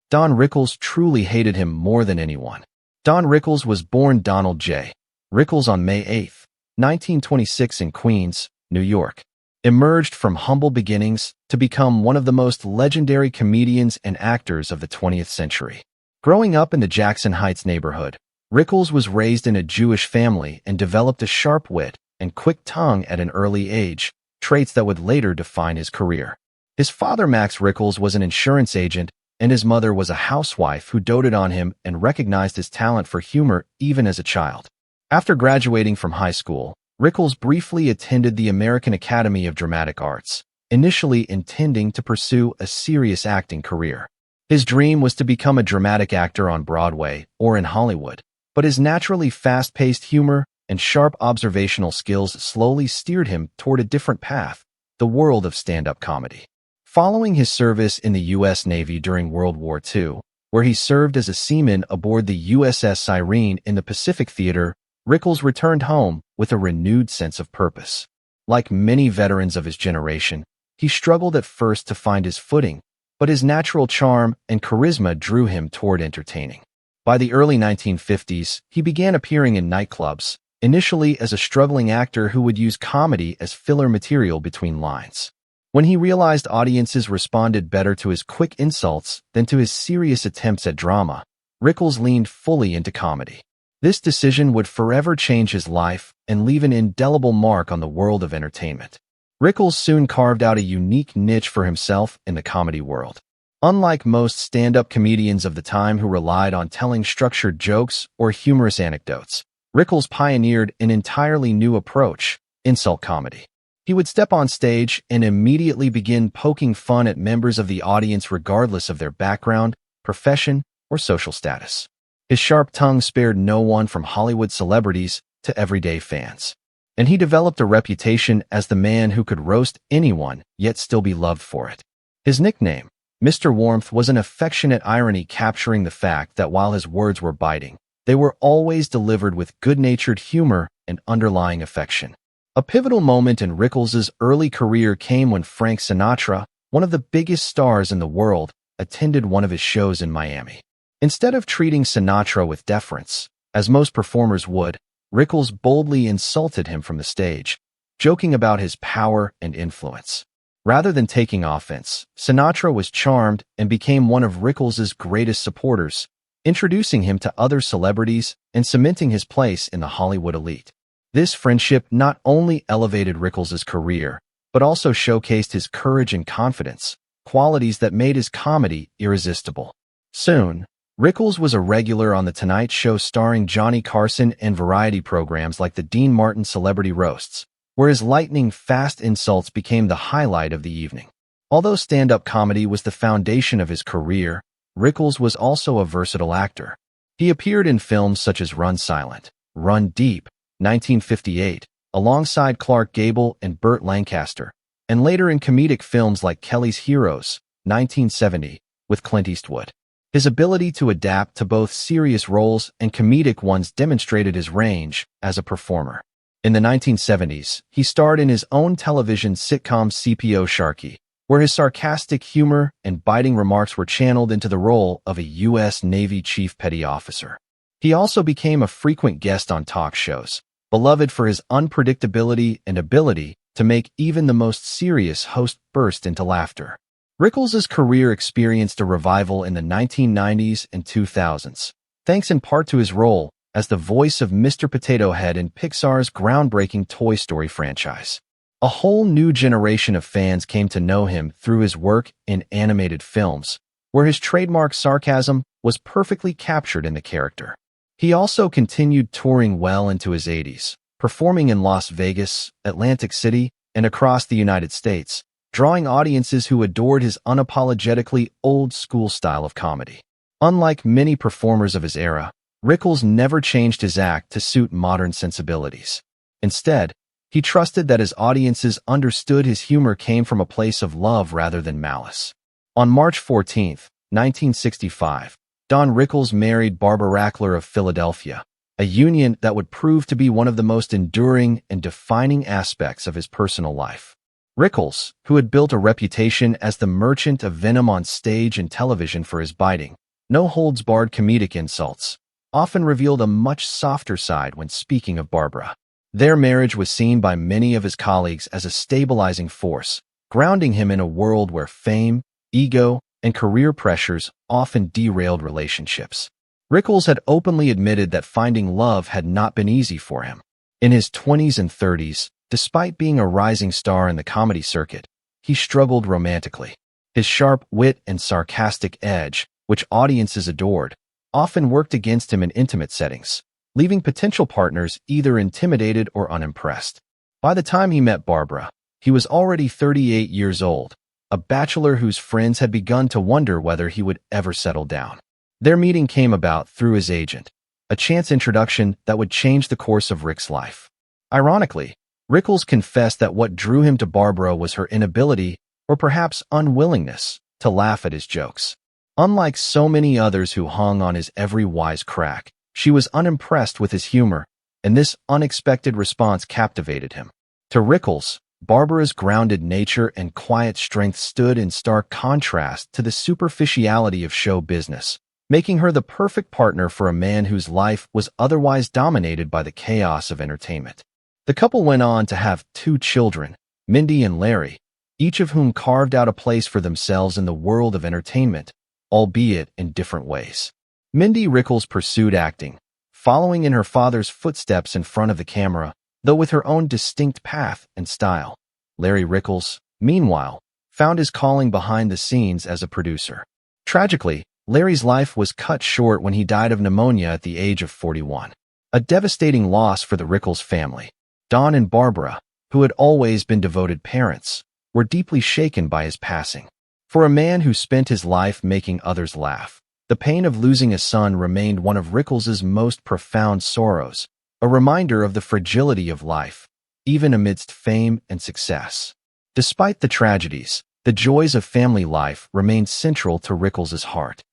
Don Rickles truly hated him more than anyone. Don Rickles was born Donald J. Rickles on May 8, 1926 in Queens, New York. Emerged from humble beginnings to become one of the most legendary comedians and actors of the 20th century. Growing up in the Jackson Heights neighborhood, Rickles was raised in a Jewish family and developed a sharp wit and quick tongue at an early age, traits that would later define his career. His father, Max Rickles, was an insurance agent, and his mother was a housewife who doted on him and recognized his talent for humor even as a child. After graduating from high school, Rickles briefly attended the American Academy of Dramatic Arts, initially intending to pursue a serious acting career. His dream was to become a dramatic actor on Broadway or in Hollywood, but his naturally fast-paced humor and sharp observational skills slowly steered him toward a different path, the world of stand-up comedy. Following his service in the U.S. Navy during World War II, where he served as a seaman aboard the USS Cyrene in the Pacific Theater, Rickles returned home with a renewed sense of purpose. Like many veterans of his generation, he struggled at first to find his footing, but his natural charm and charisma drew him toward entertaining. By the early 1950s, he began appearing in nightclubs, initially as a struggling actor who would use comedy as filler material between lines. When he realized audiences responded better to his quick insults than to his serious attempts at drama, Rickles leaned fully into comedy. This decision would forever change his life and leave an indelible mark on the world of entertainment. Rickles soon carved out a unique niche for himself in the comedy world. Unlike most stand-up comedians of the time who relied on telling structured jokes or humorous anecdotes, Rickles pioneered an entirely new approach, insult comedy. He would step on stage and immediately begin poking fun at members of the audience regardless of their background, profession, or social status. His sharp tongue spared no one from Hollywood celebrities to everyday fans, and he developed a reputation as the man who could roast anyone yet still be loved for it. His nickname, Mr. Warmth, was an affectionate irony capturing the fact that while his words were biting, they were always delivered with good-natured humor and underlying affection. A pivotal moment in Rickles' early career came when Frank Sinatra, one of the biggest stars in the world, attended one of his shows in Miami. Instead of treating Sinatra with deference, as most performers would, Rickles boldly insulted him from the stage, joking about his power and influence. Rather than taking offense, Sinatra was charmed and became one of Rickles' greatest supporters, introducing him to other celebrities and cementing his place in the Hollywood elite. This friendship not only elevated Rickles' career, but also showcased his courage and confidence, qualities that made his comedy irresistible. Soon, Rickles was a regular on The Tonight Show starring Johnny Carson and variety programs like the Dean Martin Celebrity Roasts, where his lightning-fast insults became the highlight of the evening. Although stand-up comedy was the foundation of his career, Rickles was also a versatile actor. He appeared in films such as Run Silent, Run Deep, 1958, alongside Clark Gable and Burt Lancaster, and later in comedic films like Kelly's Heroes, 1970, with Clint Eastwood. His ability to adapt to both serious roles and comedic ones demonstrated his range as a performer. In the 1970s, he starred in his own television sitcom CPO Sharkey, where his sarcastic humor and biting remarks were channeled into the role of a U.S. Navy Chief Petty Officer. He also became a frequent guest on talk shows, beloved for his unpredictability and ability to make even the most serious host burst into laughter. Rickles' career experienced a revival in the 1990s and 2000s, thanks in part to his role as the voice of Mr. Potato Head in Pixar's groundbreaking Toy Story franchise. A whole new generation of fans came to know him through his work in animated films, where his trademark sarcasm was perfectly captured in the character. He also continued touring well into his 80s, performing in Las Vegas, Atlantic City, and across the United States, drawing audiences who adored his unapologetically old-school style of comedy. Unlike many performers of his era, Rickles never changed his act to suit modern sensibilities. Instead, he trusted that his audiences understood his humor came from a place of love rather than malice. On March 14, 1965, Don Rickles married Barbara Rackler of Philadelphia, a union that would prove to be one of the most enduring and defining aspects of his personal life. Rickles, who had built a reputation as the merchant of venom on stage and television for his biting, no-holds-barred comedic insults, often revealed a much softer side when speaking of Barbara. Their marriage was seen by many of his colleagues as a stabilizing force, grounding him in a world where fame, ego, and career pressures often derailed relationships. Rickles had openly admitted that finding love had not been easy for him. In his 20s and 30s, despite being a rising star in the comedy circuit, he struggled romantically. His sharp wit and sarcastic edge, which audiences adored, often worked against him in intimate settings, leaving potential partners either intimidated or unimpressed. By the time he met Barbara, he was already 38 years old, a bachelor whose friends had begun to wonder whether he would ever settle down. Their meeting came about through his agent, a chance introduction that would change the course of Rick's life. Ironically, Rickles confessed that what drew him to Barbara was her inability, or perhaps unwillingness, to laugh at his jokes. Unlike so many others who hung on his every wise crack, she was unimpressed with his humor, and this unexpected response captivated him. To Rickles, Barbara's grounded nature and quiet strength stood in stark contrast to the superficiality of show business, making her the perfect partner for a man whose life was otherwise dominated by the chaos of entertainment. The couple went on to have 2 children, Mindy and Larry, each of whom carved out a place for themselves in the world of entertainment, albeit in different ways. Mindy Rickles pursued acting, following in her father's footsteps in front of the camera, though with her own distinct path and style. Larry Rickles, meanwhile, found his calling behind the scenes as a producer. Tragically, Larry's life was cut short when he died of pneumonia at the age of 41. A devastating loss for the Rickles family. Don and Barbara, who had always been devoted parents, were deeply shaken by his passing. For a man who spent his life making others laugh, the pain of losing a son remained one of Rickles's most profound sorrows, a reminder of the fragility of life, even amidst fame and success. Despite the tragedies, the joys of family life remained central to Rickles's heart.